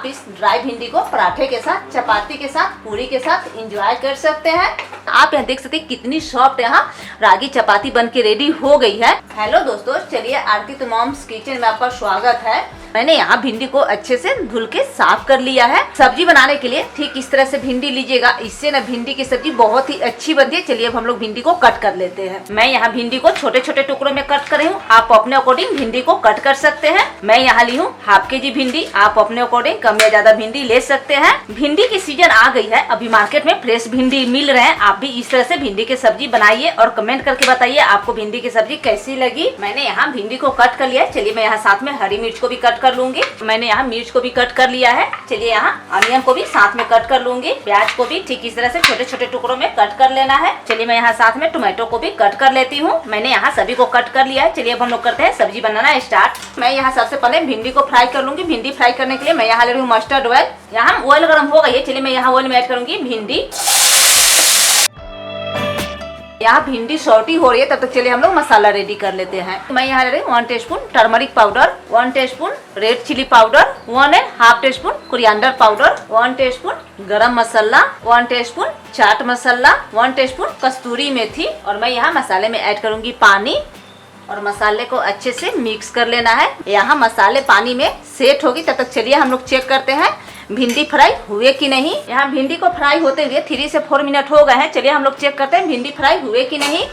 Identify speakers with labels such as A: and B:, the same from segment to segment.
A: आप इस ड्राई भिंडी को पराठे के साथ, चपाती के साथ, पूरी के साथ एंजॉय कर सकते हैं। आप यहाँ देख सकते हैं कितनी सॉफ्ट यहाँ रागी चपाती बन के रेडी हो गई है। हेलो दोस्तों, चलिए आरती तो मॉम्स किचन में आपका स्वागत है। मैंने यहाँ भिंडी को अच्छे से धुल के साफ कर लिया है। सब्जी बनाने के लिए ठीक इस तरह से भिंडी लीजिएगा, इससे ना भिंडी की सब्जी बहुत ही अच्छी बनती है। चलिए अब हम लोग भिंडी को कट कर लेते हैं। मैं यहाँ भिंडी को छोटे छोटे टुकड़ों में कट कर रही हूँ। आप अपने अकॉर्डिंग भिंडी को कट कर सकते हैं। मैं यहाँ ली हूँ हाफ के जी भिंडी। आप अपने अकॉर्डिंग कम या ज्यादा भिंडी ले सकते हैं। भिंडी की सीजन आ गई है, अभी मार्केट में फ्रेश भिंडी मिल रहे हैं। आप भी इस तरह से भिंडी की सब्जी बनाइए और कमेंट करके बताइए आपको भिंडी की सब्जी कैसी लगी। मैंने यहाँ भिंडी को कट कर लिया है। चलिए मैं यहाँ साथ में हरी मिर्च को भी कट कर लूंगी। मैंने यहाँ मिर्च को भी कट कर लिया है। चलिए यहाँ अनियन को भी साथ में कट कर लूंगी। प्याज को भी ठीक इस तरह से छोटे छोटे टुकड़ों में कट कर लेना है। चलिए मैं यहाँ साथ में टोमेटो को भी कट कर लेती हूँ। मैंने यहाँ सभी को कट कर लिया है। चलिए अब हम लोग करते हैं सब्जी बनाना स्टार्ट। मैं यहाँ सबसे पहले भिंडी को फ्राई कर लूंगी। भिंडी फ्राई करने के लिए मैं यहाँ ले रही हूँ मस्टर्ड ऑयल। यहाँ ऑयल गर्म हो गई है। चलिए मैं यहाँ ऑयल में ऐड करूंगी भिंडी। यहाँ भिंडी सॉटी हो रही है, तब तक चलिए हम लोग मसाला रेडी कर लेते हैं। मैं यहाँ ले रही हूँ 1 teaspoon turmeric powder, 1 teaspoon red chilli powder, 1.5 teaspoon coriander powder, 1 teaspoon garam masala, 1 teaspoon chaat masala, 1 teaspoon कस्तूरी मेथी। और मैं यहाँ मसाले में ऐड करूंगी पानी और मसाले को अच्छे से मिक्स कर लेना है। यहाँ मसाले पानी में सेट होगी, तब तक चलिए हम लोग चेक करते हैं भिंडी फ्राई हुए कि नहीं। यहाँ भिंडी को फ्राई होते हुए 3 से 4 मिनट हो गए हैं। चलिए हम लोग चेक करते हैं भिंडी फ्राई हुए कि नहीं।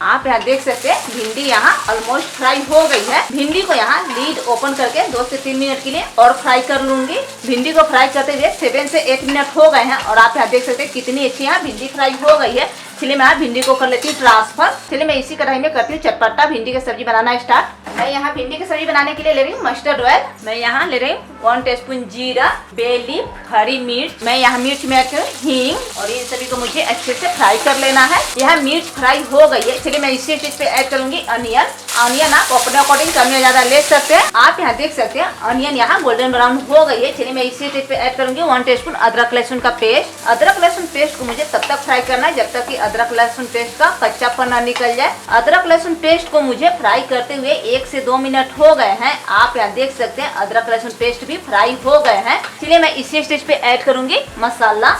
A: आप यहाँ देख सकते हैं भिंडी यहाँ ऑलमोस्ट फ्राई हो गई है। भिंडी को यहाँ लीड ओपन करके 2 से 3 मिनट के लिए और फ्राई कर लूंगी। भिंडी को फ्राई करते हुए 7 से 8 मिनट हो गए हैं और आप यहाँ देख सकते हैं कितनी अच्छी यहाँ भिंडी फ्राई हो गई है। चलिए मैं यहाँ भिंडी को कर लेती हूँ ट्रांसफर। चलिए मैं इसी कढ़ाई में करती हूँ चटपटा भिंडी की सब्जी बनाना स्टार्ट। मैं यहाँ भिंडी की सब्जी बनाने के लिए ले रही हूँ मस्टर्ड ऑयल। मैं यहाँ ले रही हूँ 1 टीस्पून जीरा, बे लीफ, हरी मिर्च। मैं यहाँ मिर्च में ऐड करूँ हींग और इन सभी को मुझे अच्छे से फ्राई कर लेना है। यहाँ मिर्च फ्राई हो गई है। चलिए मैं इसी स्टेज पे ऐड करूंगी अनियन। अनियन आप अपने अकॉर्डिंग कम या ज्यादा ले सकते हैं। आप यहाँ देख सकते हैं अनियन यहाँ गोल्डन ब्राउन हो गई है। चलिए मैं इसी स्टेज पे ऐड करूंगी 1 टीस्पून अदरक लहसुन का पेस्ट। अदरक लहसुन पेस्ट को मुझे तब तक फ्राई करना है जब तक कि अदरक लहसुन पेस्ट का कच्चापन न निकल जाए। अदरक लहसुन पेस्ट को मुझे फ्राई करते हुए 1 से 2 मिनट हो गए हैं। आप यहाँ देख सकते हैं अदरक लहसुन पेस्ट भी फ्राई हो गए हैं। चलिए मैं इसी स्टेज पे ऐड करूंगी मसाला।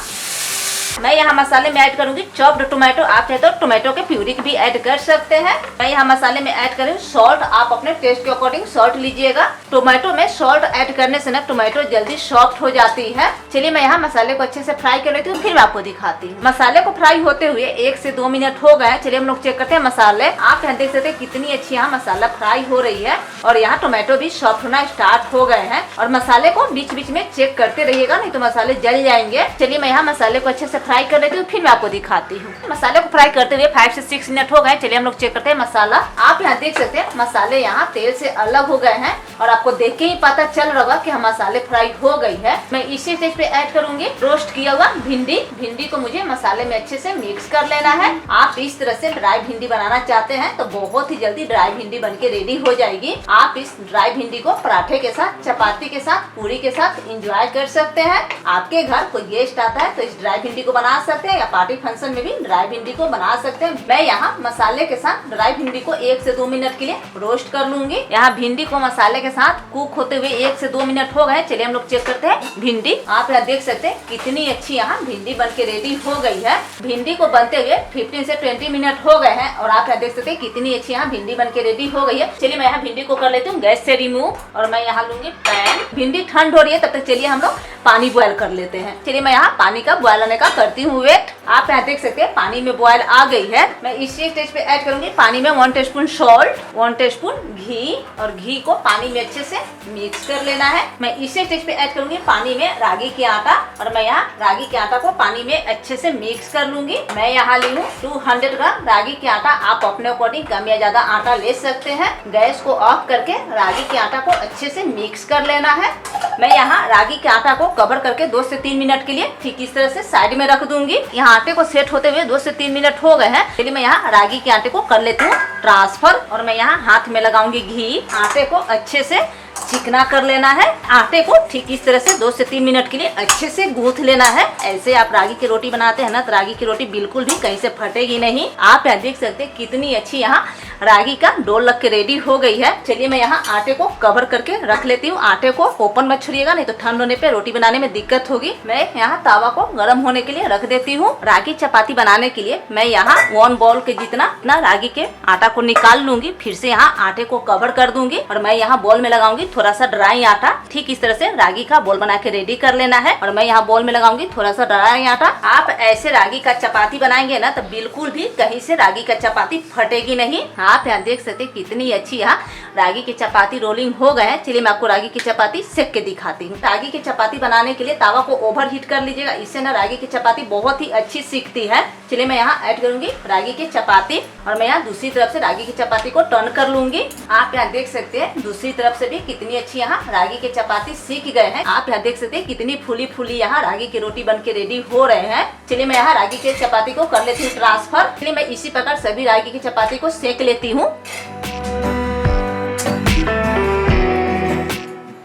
A: मैं यहाँ मसाले में ऐड करूंगी चॉप्ड टोमेटो। आप चाहे तो टोमेटो के प्यूरी भी ऐड कर सकते हैं। मैं यहाँ मसाले में ऐड करूँ सॉल्ट। आप अपने टेस्ट के अकॉर्डिंग सॉल्ट लीजिएगा। टोमेटो में सॉल्ट ऐड करने से ना टोमेटो जल्दी सॉफ्ट हो जाती है। चलिए मैं यहाँ मसाले को अच्छे से फ्राई कर लेती हूँ, फिर मैं आपको दिखाती हूँ। मसाले को फ्राई होते हुए 1 से 2 मिनट हो गए। चलिए हम लोग चेक करते हैं मसाले। आप यहाँ देख सकते हैं कितनी अच्छी यहाँ मसाला फ्राई हो रही है और यहाँ टोमेटो भी सॉफ्ट होना स्टार्ट हो गए हैं। और मसाले को बीच बीच में चेक करते रहिएगा, नहीं तो मसाले जल जाएंगे। चलिए मैं यहाँ मसाले को अच्छे से फ्राई कर लेती हूँ, फिर मैं आपको दिखाती हूँ। मसाले को फ्राई करते हुए 5 से 6 मिनट हो गए। चलिए हम लोग चेक करते हैं मसाला। आप यहाँ देख सकते हैं मसाले यहाँ तेल से अलग हो गए हैं और आपको देख के ही पता चल रहा होगा कि हम मसाले फ्राई हो गई है। मैं इसी स्टेज पे ऐड करूंगी रोस्ट किया हुआ भिंडी। भिंडी को मुझे मसाले में अच्छे से मिक्स कर लेना है। आप इस तरह से ड्राई भिंडी बनाना चाहते हैं तो बहुत ही जल्दी ड्राई भिंडी बन के रेडी हो जाएगी। आप इस ड्राई भिंडी को पराठे के साथ, चपाती के साथ, पूरी के साथ एंजॉय कर सकते हैं। आपके घर कोई गेस्ट आता है तो इस ड्राई भिंडी को बना सकते हैं या पार्टी फंक्शन में भी ड्राई भिंडी को बना सकते हैं। मैं यहाँ मसाले के साथ ड्राई भिंडी को 1 से 2 मिनट के लिए रोस्ट कर लूंगी। यहाँ भिंडी को मसाले के साथ कुक होते हुए 1 से 2 मिनट हो गए। चलिए हम लोग चेक करते हैं भिंडी। आप यहाँ देख सकते हैं कितनी अच्छी यहाँ भिंडी बन के रेडी हो गई है। भिंडी को बनते हुए 15 से 20 मिनट हो गए हैं और आप यहाँ देख सकते हैं कितनी अच्छी यहाँ भिंडी बन के रेडी हो गई है। चलिए मैं यहाँ भिंडी को कर लेती हूँ गैस से रिमूव और मैं यहाँ लूंगी पैन। भिंडी ठंड हो रही है, तब तक चलिए हम लोग पानी बॉयल कर लेते हैं। चलिए मैं यहाँ पानी का बॉयल आने का करती हूँ वेट। आप यहाँ देख सकते हैं पानी में बॉयल आ गई है। मैं इसी स्टेज पे ऐड करूंगी पानी में 1 टीस्पून सॉल्ट, 1 टीस्पून घी और घी को पानी में अच्छे से मिक्स कर लेना है। मैं इसी स्टेज पे ऐड करूंगी पानी में रागी की आटा और मैं यहाँ रागी के आटा को पानी में अच्छे से मिक्स कर लूंगी। मैं यहाँ ली हूँ 200 ग्राम रागी के आटा। आप अपने अकॉर्डिंग कम या ज्यादा आटा ले सकते हैं। गैस को ऑफ करके रागी के आटा को अच्छे से मिक्स कर लेना है। मैं यहाँ रागी के आटा को कवर करके 2 से 3 मिनट के लिए ठीक इस तरह से साइड में रख दूंगी। यहाँ आटे को सेट होते हुए 2 से 3 मिनट हो गए हैं। चलिए मैं यहाँ रागी के आटे को कर लेती हूँ ट्रांसफर और मैं यहाँ हाथ में लगाऊंगी घी। आटे को अच्छे से चिकना कर लेना है। आटे को ठीक इस तरह से 2 से 3 मिनट के लिए अच्छे से गूंथ लेना है। ऐसे आप रागी की रोटी बनाते हैं ना तो रागी की रोटी बिल्कुल भी कहीं से फटेगी नहीं। आप यहाँ देख सकते हैं कितनी अच्छी यहाँ रागी का डो लग के रेडी हो गई है। चलिए मैं यहाँ आटे को कवर करके रख लेती हूँ। आटे को ओपन मत छोड़िएगा, नहीं तो ठंड होने पे रोटी बनाने में दिक्कत होगी। मैं यहाँ तावा को गर्म होने के लिए रख देती हूँ। रागी चपाती बनाने के लिए मैं यहाँ 1 बॉल के जितना रागी के आटा को निकाल लूंगी। फिर से यहाँ आटे को कवर कर दूंगी और मैं यहाँ बॉल में लगाऊंगी थोड़ा सा ड्राई आटा। ठीक इस तरह से रागी का बॉल बना के रेडी कर लेना है और मैं यहाँ बॉल में लगाऊंगी थोड़ा सा ड्राई आटा। आप ऐसे रागी का चपाती बनाएंगे ना तो बिल्कुल भी कहीं से रागी का चपाती फटेगी नहीं। आप यहाँ देख सकते कितनी अच्छी यहाँ रागी की चपाती रोलिंग हो गए हैं। चलिए मैं आपको रागी की चपाती सेक के दिखाती हूँ। रागी की चपाती बनाने के लिए तावा को ओवर हीट कर लीजिएगा, इससे ना रागी की चपाती बहुत ही अच्छी सीखती है। चलिए मैं यहाँ ऐड करूंगी रागी की चपाती और मैं यहाँ दूसरी तरफ से रागी की चपाती को टर्न कर लूंगी। आप यहाँ देख सकते हैं दूसरी तरफ से भी कितनी अच्छी यहाँ रागी की चपाती सीख गए हैं। आप यहाँ देख सकते हैं कितनी फूली फूली यहाँ रागी की रोटी बन के रेडी हो रहे हैं। चलिए मैं यहाँ रागी की चपाती को कर लेती हूँ ट्रांसफर। चलिए मैं इसी प्रकार सभी रागी की चपाती को सेक लेती हूँ।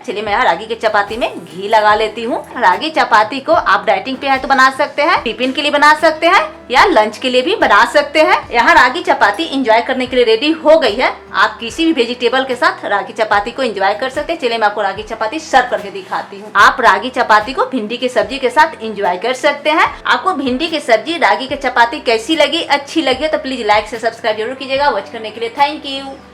A: चलिए मैं यहाँ रागी की चपाती में घी लगा लेती हूँ। रागी चपाती को आप डाइटिंग पे है तो बना सकते हैं, टिफिन के लिए बना सकते हैं या लंच के लिए भी बना सकते हैं। यहाँ रागी चपाती एंजॉय करने के लिए रेडी हो गई है। आप किसी भी वेजिटेबल के साथ रागी चपाती को एंजॉय कर सकते हैं। चलिए मैं आपको रागी चपाती सर्व करके दिखाती हूँ। आप रागी चपाती को भिंडी की सब्जी के साथ एंजॉय कर सकते हैं। आपको भिंडी की सब्जी रागी की चपाती कैसी लगी, अच्छी लगी तो प्लीज लाइक से सब्सक्राइब जरूर कीजिएगा। वॉच करने के लिए थैंक यू।